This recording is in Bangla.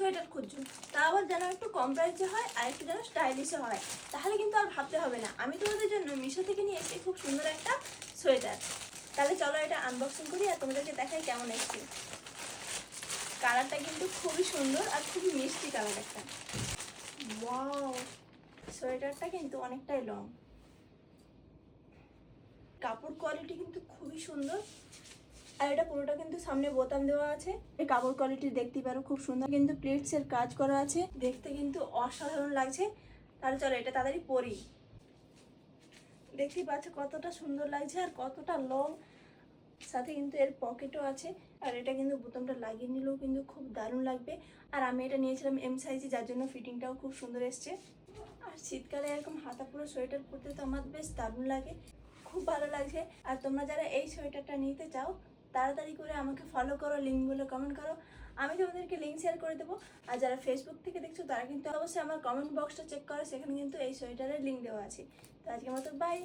সোয়েটার খুঁজছো, তা আবার যেন একটু কম প্রাইসে হয় আর একটু যেন স্টাইলিশে হয়, তাহলে কিন্তু আর ভাবতে হবে না। আমি তোমাদের জন্য মিশো থেকে নিয়ে এসেছি খুব সুন্দর একটা সোয়েটার। তাহলে চলো এটা আনবক্সিং করি আর তোমাদেরকে দেখাই কেমন এসেছে। কালারটা কিন্তু খুবই সুন্দর আর খুবই মিষ্টি কালার একটা। ওয়াও, সোয়েটারটা কিন্তু অনেকটাই লং, কাপড় কোয়ালিটি কিন্তু খুবই সুন্দর। আর এটা পুরোটা কিন্তু সামনে বোতাম দেওয়া আছে। এই কাপড় কোয়ালিটি দেখতে পারো খুব সুন্দর, কিন্তু প্লেটস এর কাজ করা আছে, দেখতে কিন্তু অসাধারণ লাগছে। তাহলে চলো এটা তাড়াতাড়ি পরি। দেখতেই পাচ্ছ কতটা সুন্দর লাগছে আর কতটা লং, সাথে কিন্তু এর পকেটও আছে। আর এটা কিন্তু বোতামটা লাগিয়ে নিলেও কিন্তু খুব দারুণ লাগবে। আর আমি এটা নিয়েছিলাম এম সাইজে, যার জন্য ফিটিংটাও খুব সুন্দর এসছে। আর শীতকালে এরকম হাতা পুরো সোয়েটার পরতে তো আমার বেশ দারুণ লাগে, খুব ভালো লাগছে। আর তোমরা যারা এই সোয়েটারটা নিতে চাও তাড়াতাড়ি করে আমাকে ফলো করো, লিঙ্কগুলো কমেন্ট করো, আমি তোমাদেরকে লিঙ্ক শেয়ার করে দেবো। আর যারা ফেসবুক থেকে দেখছো তারা কিন্তু অবশ্যই আমার কমেন্ট বক্সটা চেক করো, সেখানে কিন্তু এই সোয়েটারের লিঙ্ক দেওয়া আছে। তো আজকের মতো বাই।